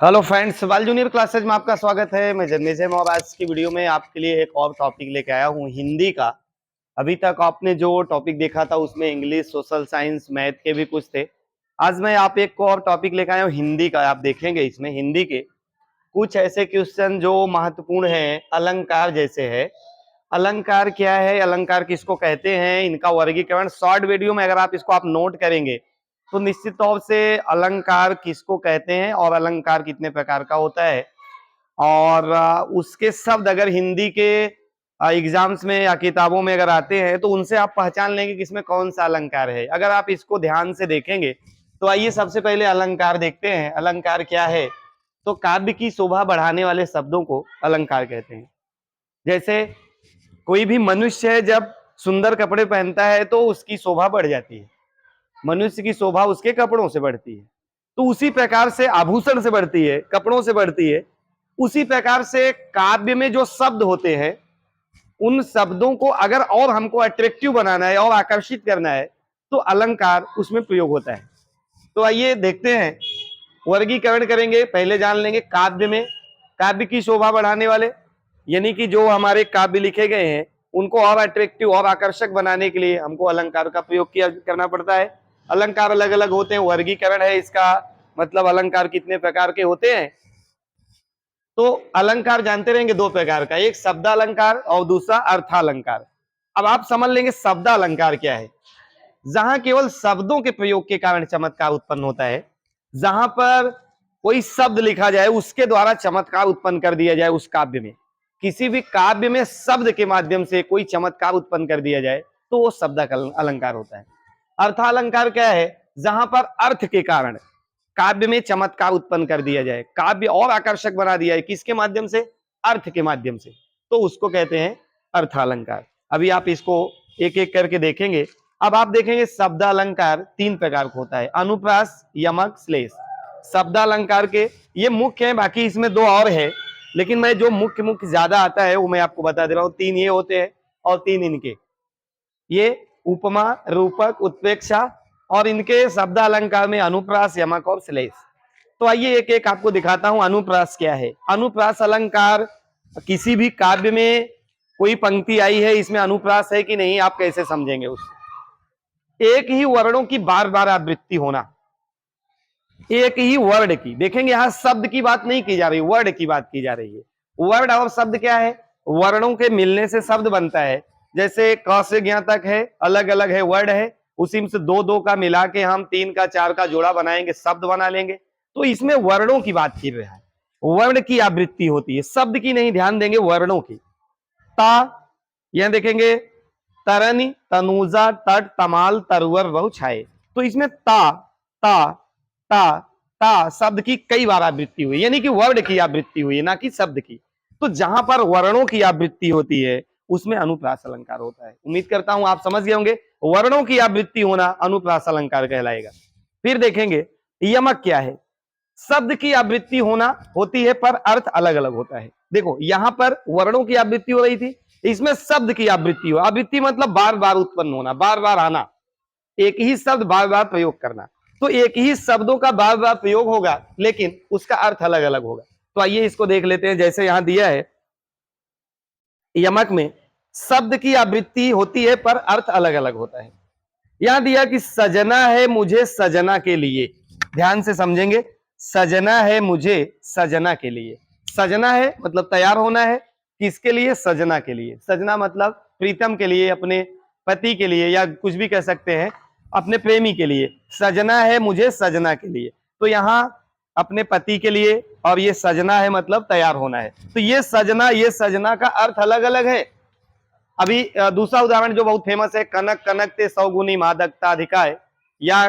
Hello friends, सवाल junior classes में आपका स्वागत है। मैं जन्मेजय और आज की वीडियो में आपके लिए एक और टॉपिक लेके आया हूँ हिंदी का। अभी तक आपने जो टॉपिक देखा था उसमें इंग्लिश, सोशल साइंस, मैथ के भी कुछ थे। आज मैं आप एक और टॉपिक लेके आया हूँ हिंदी का। आप देखेंगे इसमें हिंदी के कुछ ऐसे क्वेश्चन जो महत्वपूर्ण हैं, अलंकार जैसे है। अलंकार क्या है, अलंकार किसको कहते हैं, इनका वर्गीकरण शॉर्ट वीडियो में अगर आप इसको नोट करेंगे तो निश्चित तौर से अलंकार किसको कहते हैं और अलंकार कितने प्रकार का होता है और उसके शब्द अगर हिंदी के एग्जाम्स में या किताबों में अगर आते हैं तो उनसे आप पहचान लेंगे कि इसमें कौन सा अलंकार है। अगर आप इसको ध्यान से देखेंगे तो आइए सबसे पहले अलंकार देखते हैं। अलंकार क्या है? तो काव्य की शोभा बढ़ाने वाले शब्दों को अलंकार कहते हैं। जैसे कोई भी मनुष्य है जब सुंदर कपड़े पहनता है तो उसकी शोभा बढ़ जाती है, मनुष्य की शोभा उसके कपड़ों से बढ़ती है। तो उसी प्रकार से आभूषण से बढ़ती है, कपड़ों से बढ़ती है। उसी प्रकार से काव्य में जो शब्द होते हैं उन शब्दों को अगर और हमको अट्रैक्टिव बनाना है और आकर्षित करना है तो अलंकार उसमें प्रयोग होता है। तो आइए देखते हैं, वर्गीकरण करेंगे। पहले जान लेंगे काव्य में काव्य की शोभा बढ़ाने वाले, यानी कि जो हमारे काव्य लिखे गए हैं उनको और अट्रैक्टिव और आकर्षक बनाने के लिए हमको अलंकार का प्रयोग किया करना पड़ता है। अलंकार अलग अलग होते हैं, वर्गीकरण है इसका, मतलब अलंकार कितने प्रकार के होते हैं। तो अलंकार जानते रहेंगे दो प्रकार का, एक शब्द अलंकार और दूसरा अर्थालंकार। अब आप समझ लेंगे शब्द अलंकार क्या है। जहां केवल शब्दों के प्रयोग के कारण चमत्कार उत्पन्न होता है, जहां पर कोई शब्द लिखा जाए उसके द्वारा चमत्कार उत्पन्न कर दिया जाए। उस काव्य में, किसी भी काव्य में शब्द के माध्यम से कोई चमत्कार उत्पन्न कर दिया जाए तो वो शब्द अलंकार होता है। अर्थालंकार क्या है? जहां पर अर्थ के कारण काव्य में चमत्कार उत्पन्न कर दिया जाए, काव्य और आकर्षक बना दिया है, किसके माध्यम से? अर्थ के माध्यम से, तो उसको कहते हैं अर्थालंकार। अभी आप इसको एक एक करके देखेंगे। अब आप देखेंगे शब्द अलंकार तीन प्रकार का होता है, अनुप्रास, यमक, श्लेष। शब्द अलंकार के ये मुख्य है, बाकी इसमें दो और है, लेकिन मैं जो मुख्य मुख्य ज्यादा आता है वो मैं आपको बता दे रहा हूं। तीन ये होते हैं और तीन इनके, ये उपमा, रूपक, उत्प्रेक्षा, और इनके शब्द अलंकार में अनुप्रास, यमक और श्लेष। तो आइए एक एक आपको दिखाता हूं। अनुप्रास क्या है? अनुप्रास अलंकार किसी भी काव्य में कोई पंक्ति आई है, इसमें अनुप्रास है कि नहीं, आप कैसे समझेंगे उसको? एक ही वर्णों की बार बार आवृत्ति होना, एक ही वर्ड की। देखेंगे यहां शब्द की बात नहीं की जा रही, वर्ड की बात की जा रही है। वर्ड और शब्द क्या है? वर्णों के मिलने से शब्द बनता है। जैसे क से ज्ञ तक है, अलग अलग है, वर्ड है। उसी में से दो दो का मिला के हम तीन का चार का जोड़ा बनाएंगे, शब्द बना लेंगे। तो इसमें वर्णों की बात की रहा है, वर्ण की आवृत्ति होती है, शब्द की नहीं। ध्यान देंगे वर्णों की। ता, यहां देखेंगे तरनी, तनुजा, तट, तमाल, तरवर, बहु, छाए। तो इसमें ता ता ता ता शब्द की कई बार आवृत्ति हुई, यानी कि वर्ड की आवृत्ति हुई, ना कि शब्द की। तो जहां पर वर्णों की आवृत्ति होती है उसमें अनुप्रास अलंकार होता है। उम्मीद करता हूं आप समझ गए होंगे। वर्णों की आवृत्ति होना अनुप्रास अलंकार कहलाएगा। फिर देखेंगे यमक क्या है? शब्द की आवृत्ति होना होती है पर अर्थ अलग अलग होता है। देखो यहां पर वर्णों की आवृत्ति हो रही थी, इसमें शब्द की आवृत्ति हो। आवृत्ति मतलब बार बार उत्पन्न होना, बार बार आना, एक ही शब्द बार बार प्रयोग करना। तो एक ही शब्दों का बार बार प्रयोग होगा लेकिन उसका अर्थ अलग अलग होगा। तो आइए इसको देख लेते हैं। जैसे यहां दिया है यमक में शब्द की आवृत्ति होती है पर अर्थ अलग अलग होता है। यहां दिया कि सजना है मुझे सजना के लिए। ध्यान से समझेंगे, सजना है मुझे सजना के लिए। सजना है मतलब तैयार होना है, किसके लिए? सजना के लिए। सजना मतलब प्रीतम के लिए, अपने पति के लिए, या कुछ भी कह सकते हैं अपने प्रेमी के लिए। सजना है मुझे सजना के लिए, तो यहां अपने पति के लिए, और ये सजना है मतलब तैयार होना है। तो ये सजना का अर्थ अलग अलग है। अभी दूसरा उदाहरण जो बहुत फेमस है, कनक कनक ते सौगुनी मादकता अधिकाय, या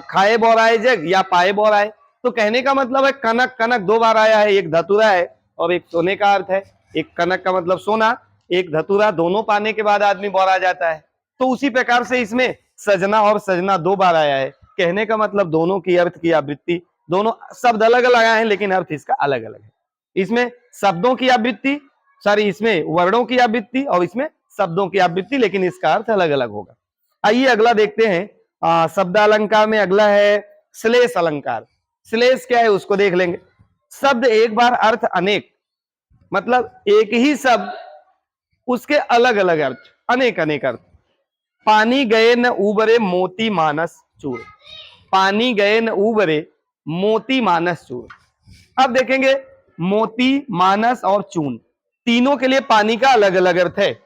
खाए बोराए जग या पाए बोराए। तो कहने का मतलब है कनक कनक दो बार आया है, एक धतुरा है और एक सोने का अर्थ है। एक कनक का मतलब सोना, एक धतुरा, दोनों पाने के बाद आदमी बोरा जाता है। तो उसी प्रकार से इसमें सजना और सजना दो बार आया है। कहने का मतलब दोनों की अर्थ की आवृत्ति, दोनों शब्द अलग अलग आए हैं लेकिन अर्थ इसका अलग अलग है। इसमें शब्दों की आवृत्ति, सॉरी इसमें वर्णों की आवृत्ति और इसमें शब्दों की आवृत्ति, लेकिन इसका अर्थ अलग अलग होगा। आइए अगला देखते हैं। शब्द अलंकार में अगला है श्लेष अलंकार। श्लेष क्या है उसको देख लेंगे। शब्द एक बार, अर्थ अनेक, मतलब एक ही शब्द उसके अलग अलग अर्थ, अनेक अनेक अर्थ। पानी गए न उबरे मोती मानस चूर, पानी गए न उबरे मोती मानस चूर। अब देखेंगे मोती, मानस और चून, तीनों के लिए पानी का अलग अलग अर्थ है।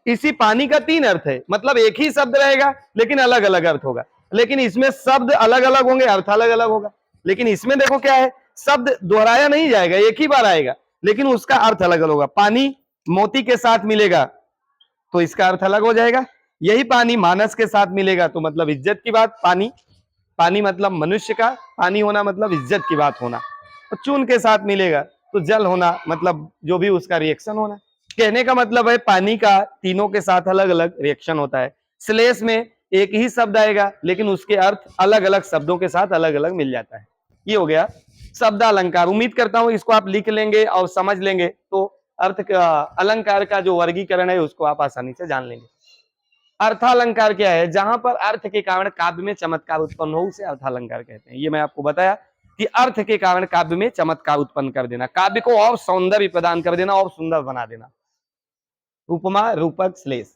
इसी पानी का तीन अर्थ है, मतलब एक ही शब्द रहेगा लेकिन अलग अलग अर्थ होगा। लेकिन इसमें शब्द अलग अलग होंगे, अर्थ अलग अलग होगा। लेकिन इसमें देखो क्या है, शब्द दोहराया नहीं जाएगा, एक ही बार आएगा लेकिन उसका अर्थ अलग अलग होगा। पानी मोती के साथ मिलेगा तो इसका अर्थ अलग हो जाएगा। यही पानी मानस के साथ मिलेगा तो मतलब इज्जत की बात, पानी, पानी मतलब मनुष्य का, पानी होना मतलब इज्जत की बात होना। तो चून के साथ मिलेगा तो जल होना, मतलब जो भी उसका रिएक्शन होना। कहने का मतलब है पानी का तीनों के साथ अलग अलग रिएक्शन होता है। श्लेष में एक ही शब्द आएगा लेकिन उसके अर्थ अलग अलग शब्दों के साथ अलग अलग मिल जाता है। ये हो गया शब्द अलंकार। उम्मीद करता हूं इसको आप लिख लेंगे और समझ लेंगे तो अर्थ का, अलंकार का जो वर्गीकरण है उसको आप आसानी से जान लेंगे। अर्थालंकार क्या है, जहां पर अर्थ के कारण काव्य में चमत्कार उत्पन्न हो उसे अर्थालंकार कहते हैं। ये मैं आपको बताया कि अर्थ के कारण काव्य में चमत्कार उत्पन्न कर देना, काव्य को और सौंदर्य प्रदान कर देना और सुंदर बना देना। उपमा, रूपक, श्लेष,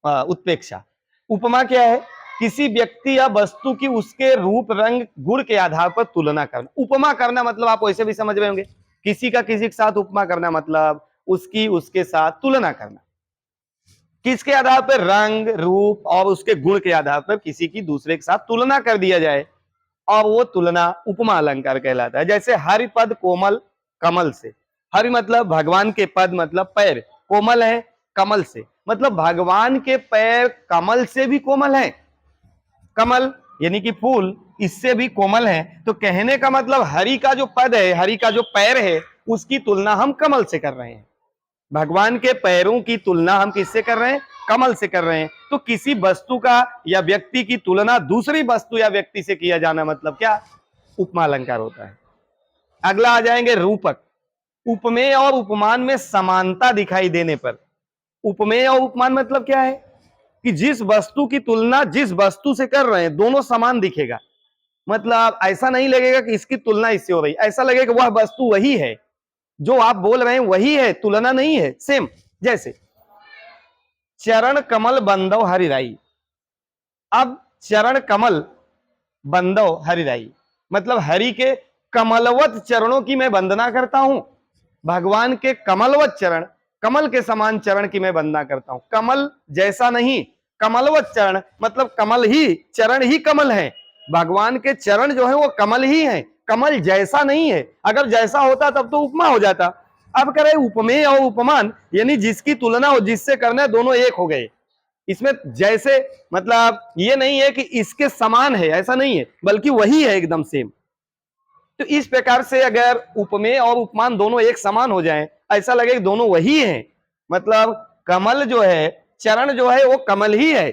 उत्प्रेक्षा। उपमा क्या है, किसी व्यक्ति या वस्तु की उसके रूप, रंग, गुण के आधार पर तुलना करना। उपमा करना मतलब आप वैसे भी समझ रहे होंगे, किसी का किसी के साथ उपमा करना मतलब उसकी उसके साथ तुलना करना। किसके आधार पर, रंग, रूप और उसके गुण के आधार पर किसी की दूसरे के साथ तुलना कर दिया जाए और वो तुलना उपमा अलंकार कहलाता है। जैसे हरि पद कोमल कमल से, हरि मतलब भगवान के पद मतलब पैर, कोमल है कमल से, मतलब भगवान के पैर कमल से भी कोमल है। कमल यानी कि फूल, इससे भी कोमल है। तो कहने का मतलब हरि का जो पद है, हरि का जो पैर है, उसकी तुलना हम कमल से कर रहे हैं। भगवान के पैरों की तुलना हम किससे कर रहे हैं, कमल से कर रहे हैं। तो किसी वस्तु का या व्यक्ति की तुलना दूसरी वस्तु या व्यक्ति से किया जाना मतलब क्या, उपमा अलंकार होता है। अगला आ जाएंगे रूपक। उपमेय और उपमान में समानता दिखाई देने पर, उपमेय और उपमान मतलब क्या है कि जिस वस्तु की तुलना जिस वस्तु से कर रहे हैं दोनों समान दिखेगा। मतलब ऐसा नहीं लगेगा कि इसकी तुलना इससे हो रही, ऐसा लगेगा वह वस्तु वही है, जो आप बोल रहे हैं वही है, तुलना नहीं है, सेम। जैसे चरण कमल बंदव हरिराई, अब चरण कमल बंदव हरिराई मतलब हरि के कमलवत चरणों की मैं वंदना करता हूं। भगवान के कमलवत चरण, कमल के समान चरण की मैं वंदना करता हूं। कमल जैसा नहीं, कमलवत चरण मतलब कमल ही, चरण ही कमल है। भगवान के चरण जो है वो कमल ही है, कमल जैसा नहीं है। अगर जैसा होता तब तो उपमा हो जाता। अब करे उपमेय और उपमान, यानी जिसकी तुलना और जिससे करना है दोनों एक हो गए। इसमें जैसे मतलब ये नहीं है कि इसके समान है, ऐसा नहीं है, बल्कि वही है एकदम सेम। तो इस प्रकार से अगर उपमेय और उपमान दोनों एक समान हो जाएं, ऐसा लगे कि दोनों वही हैं। मतलब कमल जो है, चरण जो है वो कमल ही है,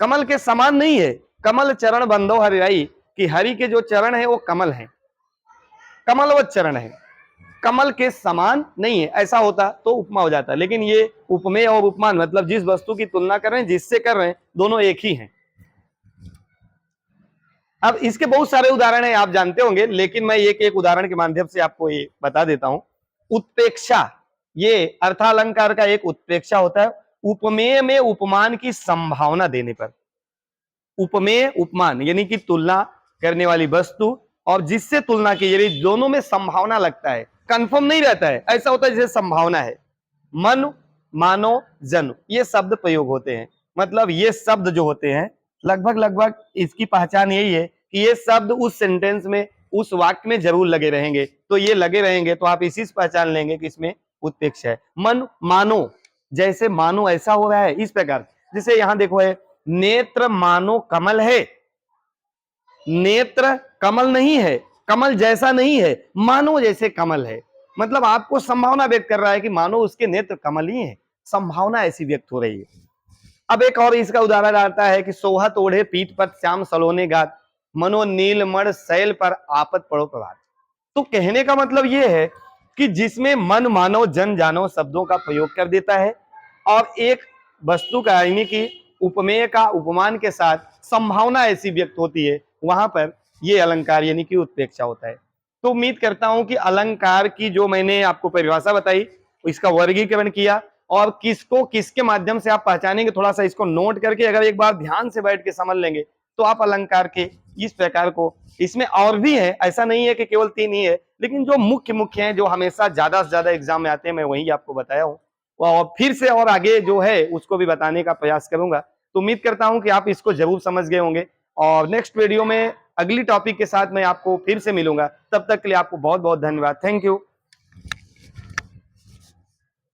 कमल के समान नहीं है। कमल चरण बंदो हरिराई, कि हरि के जो चरण है वो कमल है, कमलवत चरण है, कमल के समान नहीं है। ऐसा होता तो उपमा हो जाता। लेकिन ये उपमेय और उपमान मतलब जिस वस्तु की तुलना कर रहे हैं जिससे कर रहे हैं दोनों एक ही हैं। अब इसके बहुत सारे उदाहरण हैं, आप जानते होंगे, लेकिन मैं एक एक उदाहरण के माध्यम से आपको ये बता देता हूं। उत्प्रेक्षा, ये अर्थालंकार का एक उत्प्रेक्षा होता है। उपमेय में उपमान की संभावना देने पर, उपमेय उपमान यानी कि तुलना करने वाली वस्तु और जिससे तुलना की, यानी दोनों में संभावना लगता है, कंफर्म नहीं रहता है, ऐसा होता है जैसे संभावना है। मन, मानो, जन, ये शब्द प्रयोग होते हैं। मतलब ये शब्द जो होते हैं लगभग लगभग इसकी पहचान यही है कि ये शब्द उस सेंटेंस में, उस वाक्य में जरूर लगे रहेंगे। तो ये लगे रहेंगे तो आप इसी से पहचान लेंगे कि इसमें उत्प्रेक्षा है। मन, मानो, जैसे मानो ऐसा हो रहा है, इस प्रकार। जैसे यहां देखो है, नेत्र मानो कमल है, नेत्र कमल नहीं है, कमल जैसा नहीं है, मानो जैसे कमल है। मतलब आपको संभावना व्यक्त कर रहा है कि मानो उसके नेत्र कमल ही है, संभावना ऐसी व्यक्त हो रही है। अब एक और इसका उदाहरण आता है कि सोहत ओढ़े पीठ पर श्याम सलोने गात, मनो नील मण शैल पर आपत पड़ो प्रभात। तो कहने का मतलब यह है कि जिसमें मन, मानो, जन, जानो शब्दों का प्रयोग कर देता है और एक वस्तु का यानी कि उपमेय का उपमान के साथ संभावना ऐसी व्यक्त होती है, वहां पर ये अलंकार यानी कि उत्प्रेक्षा होता है। तो उम्मीद करता हूं कि अलंकार की जो मैंने आपको परिभाषा बताई, इसका वर्गीकरण किया, और किसको किसके माध्यम से आप पहचानेंगे, थोड़ा सा इसको नोट करके अगर एक बार ध्यान से बैठ के समझ लेंगे तो आप अलंकार के इस प्रकार को, इसमें और भी है, ऐसा नहीं है कि केवल 3 ही है, लेकिन जो मुख्य मुख्य हैं, जो हमेशा ज्यादा से ज्यादा एग्जाम में आते हैं, मैं वही आपको बताया हूँ, और फिर से और आगे जो है उसको भी बताने का प्रयास करूंगा। तो उम्मीद करता हूं कि आप इसको जरूर समझ गए होंगे, और नेक्स्ट वीडियो में अगली टॉपिक के साथ मैं आपको फिर से मिलूंगा। तब तक के लिए आपको बहुत बहुत धन्यवाद। Thank you.